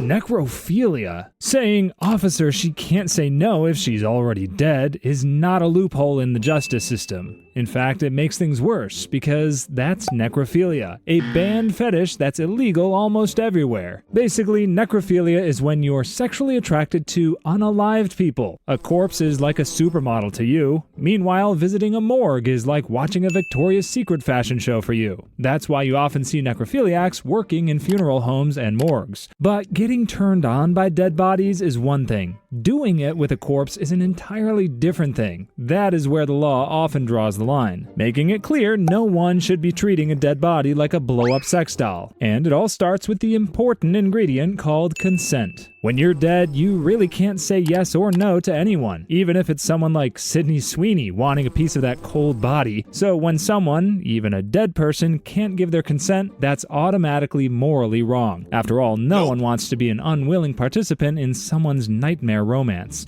Necrophilia. Saying, officer, she can't say no if she's already dead is not a loophole in the justice system. In fact, it makes things worse because that's necrophilia, a banned fetish that's illegal almost everywhere. Basically, necrophilia is when you're sexually attracted to unalived people. A corpse is like a supermodel to you. Meanwhile, visiting a morgue is like watching a Victoria's Secret fashion show for you. That's why you often see necrophiliacs working in funeral homes and morgues. But getting turned on by dead bodies is one thing. Doing it with a corpse is an entirely different thing. That is where the law often draws the line, making it clear no one should be treating a dead body like a blow-up sex doll. And it all starts with the important ingredient called consent. When you're dead, you really can't say yes or no to anyone, even if it's someone like Sydney Sweeney wanting a piece of that cold body. So when someone, even a dead person, can't give their consent, that's automatically morally wrong. After all, no one wants to be an unwilling participant in someone's nightmare romance.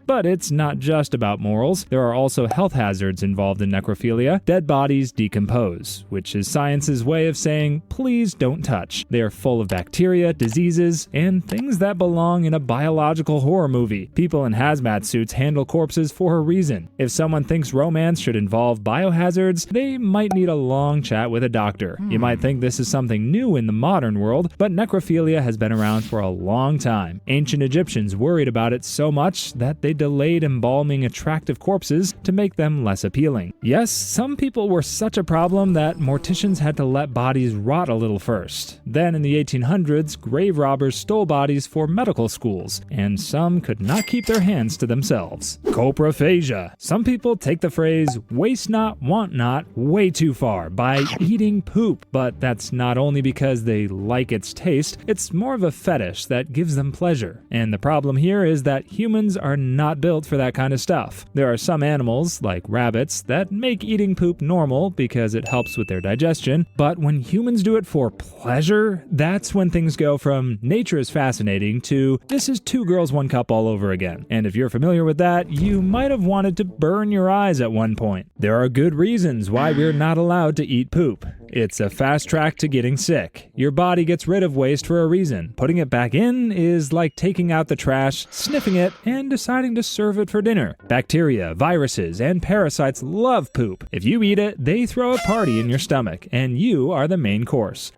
But it's not just about morals. There are also health hazards involved in necrophilia. Dead bodies decompose, which is science's way of saying, please don't touch. They are full of bacteria, diseases, and things that belong in a biological horror movie. People in hazmat suits handle corpses for a reason. If someone thinks romance should involve biohazards, they might need a long chat with a doctor. You might think this is something new in the modern world, but necrophilia has been around for a long time. Ancient Egyptians worried about it so much that they delayed embalming attractive corpses to make them less appealing. Yes, some people were such a problem that morticians had to let bodies rot a little first. Then in the 1800s, grave robbers stole bodies for medical schools, and some could not keep their hands to themselves. Coprophagia. Some people take the phrase waste not, want not way too far by eating poop, but that's not only because they like its taste, it's more of a fetish that gives them pleasure. And the problem here is that humans are not built for that kind of stuff. There are some animals, like rabbits, that make eating poop normal because it helps with their digestion, but when humans do it for pleasure, that's when things go from nature is fascinating to this is 2 girls 1 cup all over again. And if you're familiar with that, you might have wanted to burn your eyes at one point. There are good reasons why we're not allowed to eat poop. It's a fast track to getting sick. Your body gets rid of waste for a reason. Putting it back in is like taking out the trash, sniffing it, and deciding to serve it for dinner. Bacteria, viruses, and parasites love poop. If you eat it, they throw a party in your stomach, and you are the main course.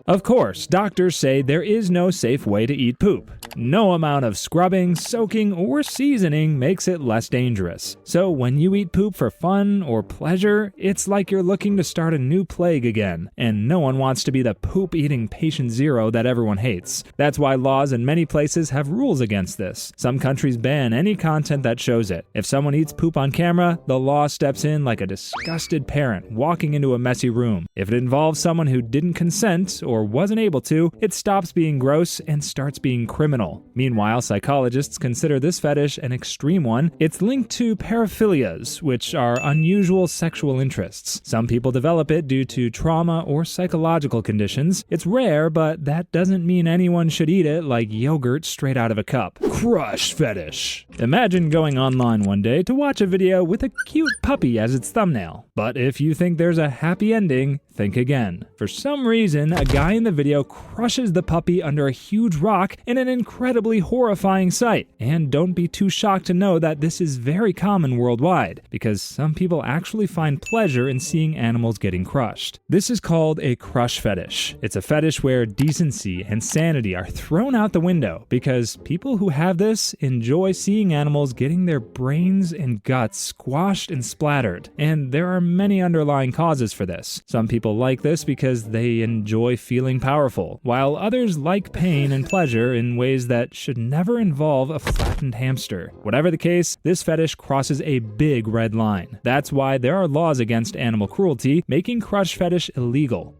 Of course, doctors say there is no safe way to eat poop. No amount of scrubbing, soaking, or seasoning makes it less dangerous. So when you eat poop for fun or pleasure, it's like you're looking to start a new plague again, and no one wants to be the poop-eating patient zero that everyone hates. That's why laws in many places have rules against this. Some countries ban any content that shows it. If someone eats poop on camera, the law steps in like a disgusted parent walking into a messy room. If it involves someone who didn't consent or wasn't able to, it stops being gross and starts being criminal. Meanwhile, psychologists consider this fetish an extreme one. It's linked to paraphilias, which are unusual sexual interests. Some people develop it due to trauma or psychological conditions. It's rare, but that doesn't mean anyone should eat it like yogurt straight out of a cup. Crush fetish. Imagine going online one day to watch a video with a cute puppy as its thumbnail. But if you think there's a happy ending, think again. For some reason, a guy in the video crushes the puppy under a huge rock in an incredibly horrifying sight. And don't be too shocked to know that this is very common worldwide, because some people actually find pleasure in seeing animals getting crushed. This is called a crush fetish. It's a fetish where decency and sanity are thrown out the window, because people who have this enjoy seeing animals getting their brains and guts squashed and splattered. And there are many underlying causes for this. Some people like this because they enjoy feeling powerful, while others like pain and pleasure in ways that should never involve a flattened hamster. Whatever the case, this fetish crosses a big red line. That's why there are laws against animal cruelty, making crush fetish illegal.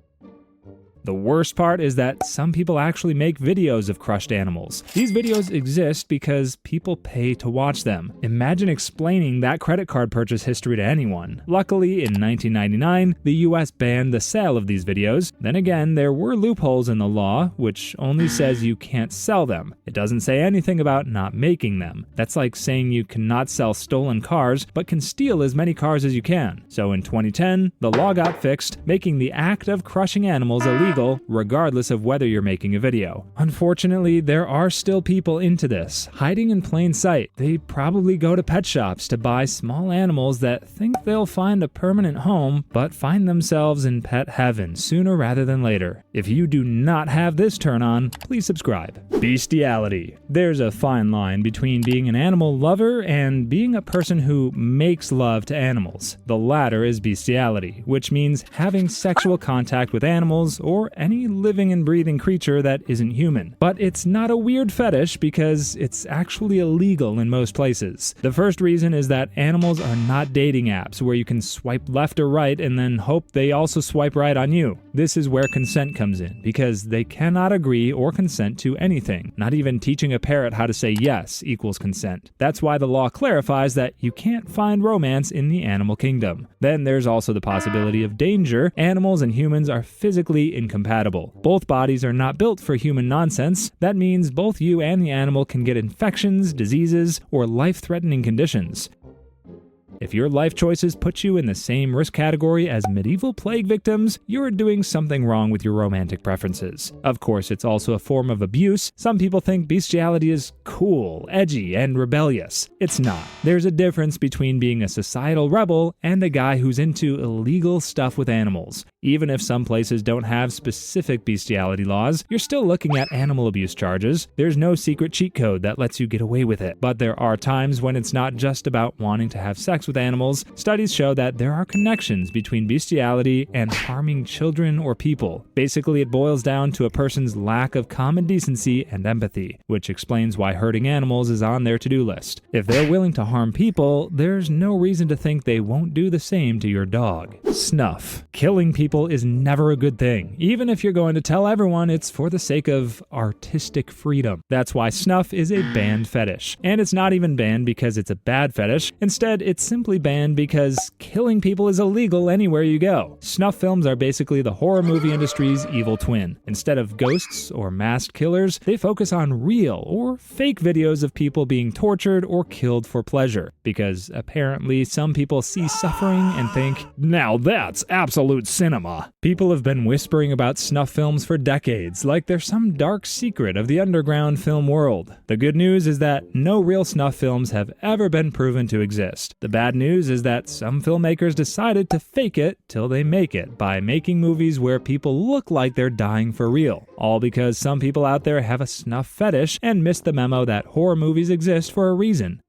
The worst part is that some people actually make videos of crushed animals. These videos exist because people pay to watch them. Imagine explaining that credit card purchase history to anyone. Luckily, in 1999, the US banned the sale of these videos. Then again, there were loopholes in the law, which only says you can't sell them. It doesn't say anything about not making them. That's like saying you cannot sell stolen cars, but can steal as many cars as you can. So in 2010, the law got fixed, making the act of crushing animals illegal illegal, regardless of whether you're making a video. Unfortunately, there are still people into this, hiding in plain sight. They probably go to pet shops to buy small animals that think they'll find a permanent home, but find themselves in pet heaven sooner rather than later. If you do not have this turn on, please subscribe. Bestiality. There's a fine line between being an animal lover and being a person who makes love to animals. The latter is bestiality, which means having sexual contact with animals or any living and breathing creature that isn't human. But it's not a weird fetish because it's actually illegal in most places. The first reason is that animals are not dating apps where you can swipe left or right and then hope they also swipe right on you. This is where consent comes in, because they cannot agree or consent to anything. Not even teaching a parrot how to say yes equals consent. That's why the law clarifies that you can't find romance in the animal kingdom. Then there's also the possibility of danger. Animals and humans are physically incompatible. Both bodies are not built for human nonsense. That means both you and the animal can get infections, diseases, or life-threatening conditions. If your life choices put you in the same risk category as medieval plague victims, you're doing something wrong with your romantic preferences. Of course, it's also a form of abuse. Some people think bestiality is cool, edgy, and rebellious. It's not. There's a difference between being a societal rebel and a guy who's into illegal stuff with animals. Even if some places don't have specific bestiality laws, you're still looking at animal abuse charges. There's no secret cheat code that lets you get away with it. But there are times when it's not just about wanting to have sex with animals. Studies show that there are connections between bestiality and harming children or people. Basically, it boils down to a person's lack of common decency and empathy, which explains why hurting animals is on their to-do list. If they're willing to harm people, there's no reason to think they won't do the same to your dog. Snuff. Killing people is never a good thing, even if you're going to tell everyone it's for the sake of artistic freedom. That's why snuff is a banned fetish. And it's not even banned because it's a bad fetish. Instead, it's simply banned because killing people is illegal anywhere you go. Snuff films are basically the horror movie industry's evil twin. Instead of ghosts or masked killers, they focus on real or fake videos of people being tortured or killed for pleasure, because apparently some people see suffering and think, now that's absolute cinema. People have been whispering about snuff films for decades, like they're some dark secret of the underground film world. The good news is that no real snuff films have ever been proven to exist. The bad news is that some filmmakers decided to fake it till they make it by making movies where people look like they're dying for real. All because some people out there have a snuff fetish and missed the memo that horror movies exist for a reason.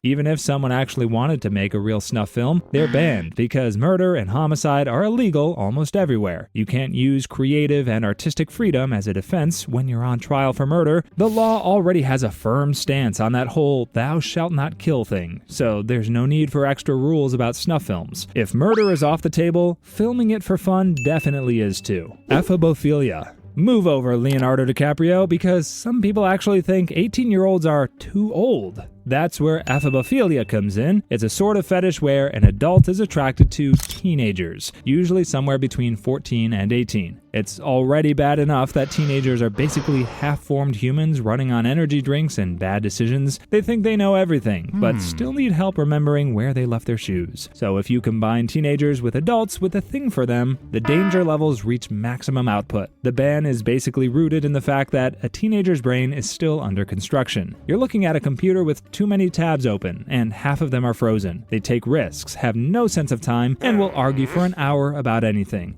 Even if someone actually wanted to make a real snuff film, they're banned because murder and homicide are illegal almost everywhere. You can't use creative and artistic freedom as a defense when you're on trial for murder. The law already has a firm stance on that whole thou shalt not kill thing, so there's no need for extra rules about snuff films. If murder is off the table, filming it for fun definitely is too. Ephebophilia. Move over, Leonardo DiCaprio, because some people actually think 18-year-olds are too old. That's where ephebophilia comes in. It's a sort of fetish where an adult is attracted to teenagers, usually somewhere between 14 and 18. It's already bad enough that teenagers are basically half-formed humans running on energy drinks and bad decisions. They think they know everything, but still need help remembering where they left their shoes. So if you combine teenagers with adults with a thing for them, the danger levels reach maximum output. The ban is basically rooted in the fact that a teenager's brain is still under construction. You're looking at a computer with too many tabs open, and half of them are frozen. They take risks, have no sense of time, and will argue for an hour about anything.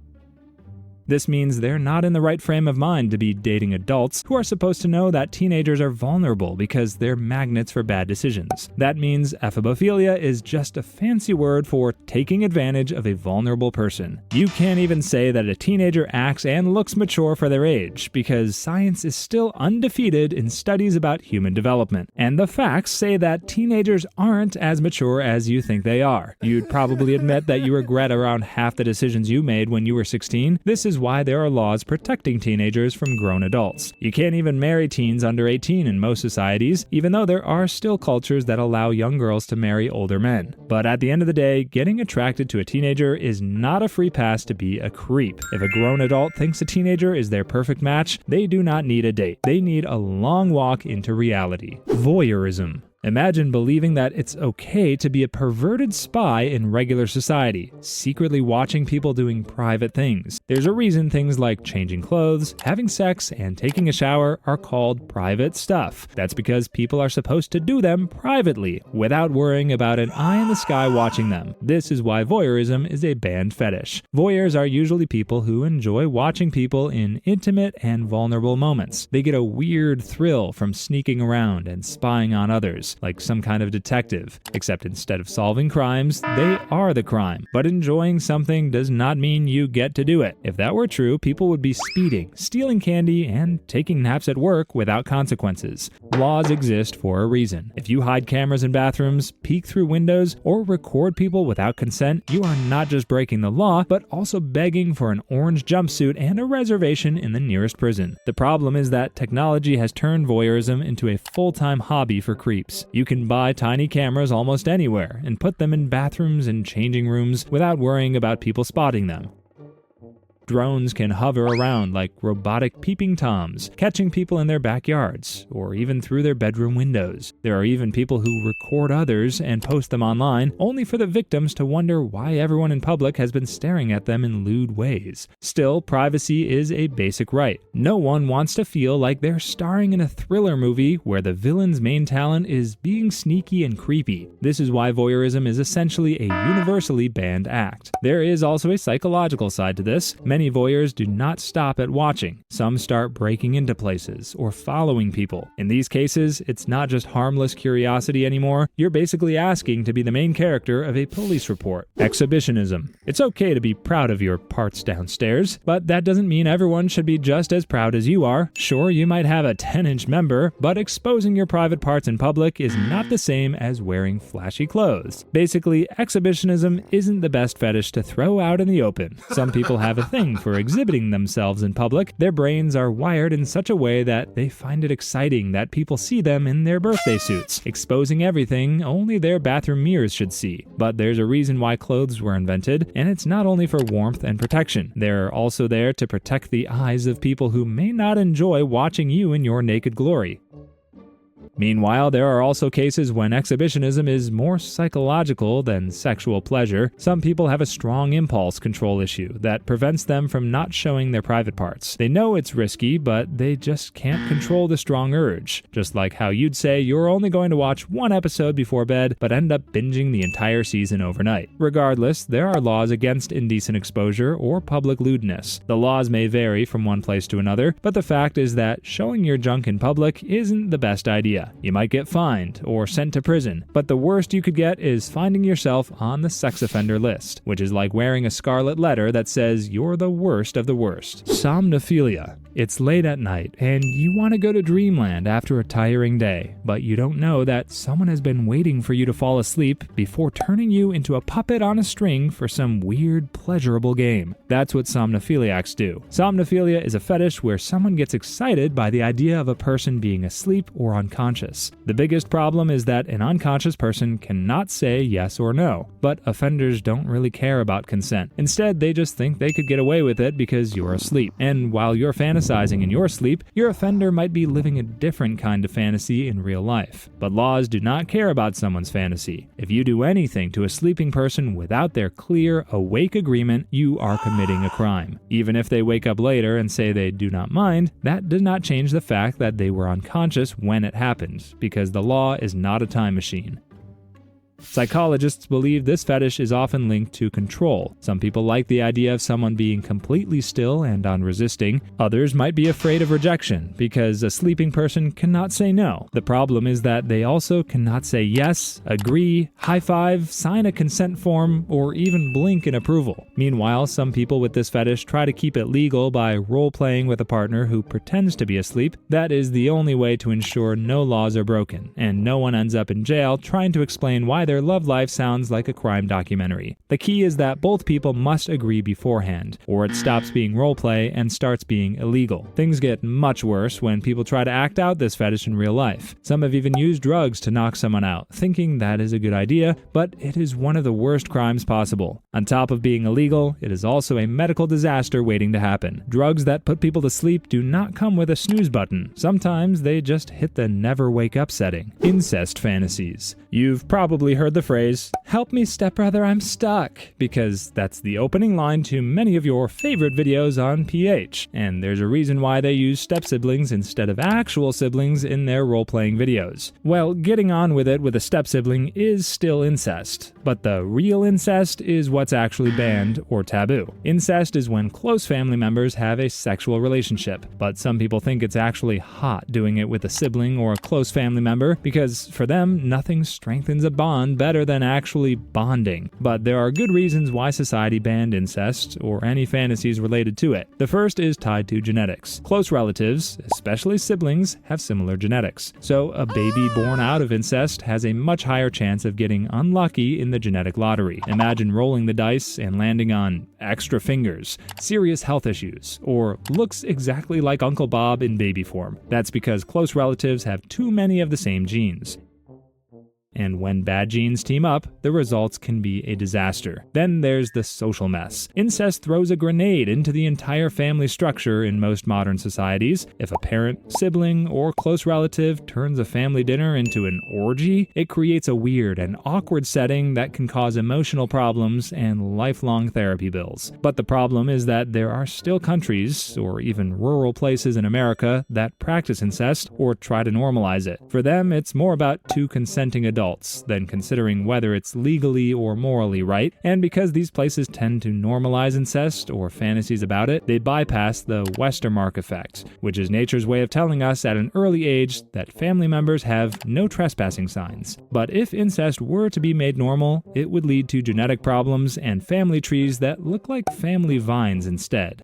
This means they're not in the right frame of mind to be dating adults who are supposed to know that teenagers are vulnerable because they're magnets for bad decisions. That means ephebophilia is just a fancy word for taking advantage of a vulnerable person. You can't even say that a teenager acts and looks mature for their age, because science is still undefeated in studies about human development. And the facts say that teenagers aren't as mature as you think they are. You'd probably admit that you regret around half the decisions you made when you were 16. This is why there are laws protecting teenagers from grown adults. You can't even marry teens under 18 in most societies, even though there are still cultures that allow young girls to marry older men. But at the end of the day, getting attracted to a teenager is not a free pass to be a creep. If a grown adult thinks a teenager is their perfect match, they do not need a date. They need a long walk into reality. Voyeurism. Imagine believing that it's okay to be a perverted spy in regular society, secretly watching people doing private things. There's a reason things like changing clothes, having sex, and taking a shower are called private stuff. That's because people are supposed to do them privately, without worrying about an eye in the sky watching them. This is why voyeurism is a banned fetish. Voyeurs are usually people who enjoy watching people in intimate and vulnerable moments. They get a weird thrill from sneaking around and spying on others, like some kind of detective. Except instead of solving crimes, they are the crime. But enjoying something does not mean you get to do it. If that were true, people would be speeding, stealing candy, and taking naps at work without consequences. Laws exist for a reason. If you hide cameras in bathrooms, peek through windows, or record people without consent, you are not just breaking the law, but also begging for an orange jumpsuit and a reservation in the nearest prison. The problem is that technology has turned voyeurism into a full-time hobby for creeps. You can buy tiny cameras almost anywhere and put them in bathrooms and changing rooms without worrying about people spotting them. Drones can hover around like robotic peeping toms, catching people in their backyards, or even through their bedroom windows. There are even people who record others and post them online, only for the victims to wonder why everyone in public has been staring at them in lewd ways. Still, privacy is a basic right. No one wants to feel like they're starring in a thriller movie where the villain's main talent is being sneaky and creepy. This is why voyeurism is essentially a universally banned act. There is also a psychological side to this. Many voyeurs do not stop at watching. Some start breaking into places or following people. In these cases, it's not just harmless curiosity anymore. You're basically asking to be the main character of a police report. Exhibitionism. It's okay to be proud of your parts downstairs, but that doesn't mean everyone should be just as proud as you are. Sure, you might have a 10-inch member, but exposing your private parts in public is not the same as wearing flashy clothes. Basically, exhibitionism isn't the best fetish to throw out in the open. Some people have a thing for exhibiting themselves in public. Their brains are wired in such a way that they find it exciting that people see them in their birthday suits, exposing everything only their bathroom mirrors should see. But there's a reason why clothes were invented, and it's not only for warmth and protection. They're also there to protect the eyes of people who may not enjoy watching you in your naked glory. Meanwhile, there are also cases when exhibitionism is more psychological than sexual pleasure. Some people have a strong impulse control issue that prevents them from not showing their private parts. They know it's risky, but they just can't control the strong urge. Just like how you'd say you're only going to watch one episode before bed, but end up binging the entire season overnight. Regardless, there are laws against indecent exposure or public lewdness. The laws may vary from one place to another, but the fact is that showing your junk in public isn't the best idea. You might get fined or sent to prison, but the worst you could get is finding yourself on the sex offender list, which is like wearing a scarlet letter that says you're the worst of the worst. Somnophilia. It's late at night, and you want to go to dreamland after a tiring day, but you don't know that someone has been waiting for you to fall asleep before turning you into a puppet on a string for some weird, pleasurable game. That's what somnophiliacs do. Somnophilia is a fetish where someone gets excited by the idea of a person being asleep or unconscious. The biggest problem is that an unconscious person cannot say yes or no, but offenders don't really care about consent. Instead, they just think they could get away with it because you're asleep. And while you're fantasizing in your sleep, your offender might be living a different kind of fantasy in real life. But laws do not care about someone's fantasy. If you do anything to a sleeping person without their clear, awake agreement, you are committing a crime. Even if they wake up later and say they do not mind, that does not change the fact that they were unconscious when it happened, because the law is not a time machine. Psychologists believe this fetish is often linked to control. Some people like the idea of someone being completely still and unresisting. Others might be afraid of rejection because a sleeping person cannot say no. The problem is that they also cannot say yes, agree, high five, sign a consent form, or even blink in approval. Meanwhile, some people with this fetish try to keep it legal by role-playing with a partner who pretends to be asleep. That is the only way to ensure no laws are broken, and no one ends up in jail trying to explain why their their love life sounds like a crime documentary. The key is that both people must agree beforehand, or it stops being roleplay and starts being illegal. Things get much worse when people try to act out this fetish in real life. Some have even used drugs to knock someone out, thinking that is a good idea, but it is one of the worst crimes possible. On top of being illegal, it is also a medical disaster waiting to happen. Drugs that put people to sleep do not come with a snooze button. Sometimes they just hit the never wake up setting. Incest fantasies. You've probably heard the phrase, "Help me, stepbrother, I'm stuck," because that's the opening line to many of your favorite videos on PH. And there's a reason why they use step-siblings instead of actual siblings in their role-playing videos. Well, getting on with it with a step-sibling is still incest, but the real incest is what's actually banned or taboo. Incest is when close family members have a sexual relationship, but some people think it's actually hot doing it with a sibling or a close family member because for them, nothing strengthens a bond better than actually bonding. But there are good reasons why society banned incest or any fantasies related to it. The first is tied to genetics. Close relatives, especially siblings, have similar genetics. So a baby born out of incest has a much higher chance of getting unlucky in the genetic lottery. Imagine rolling the dice and landing on extra fingers, serious health issues, or looks exactly like Uncle Bob in baby form. That's because close relatives have too many of the same genes. And when bad genes team up, the results can be a disaster. Then there's the social mess. Incest throws a grenade into the entire family structure in most modern societies. If a parent, sibling, or close relative turns a family dinner into an orgy, it creates a weird and awkward setting that can cause emotional problems and lifelong therapy bills. But the problem is that there are still countries, or even rural places in America, that practice incest or try to normalize it. For them, it's more about two consenting adults than considering whether it's legally or morally right, and because these places tend to normalize incest or fantasies about it, they bypass the Westermark effect, which is nature's way of telling us at an early age that family members have no trespassing signs. But if incest were to be made normal, it would lead to genetic problems and family trees that look like family vines instead.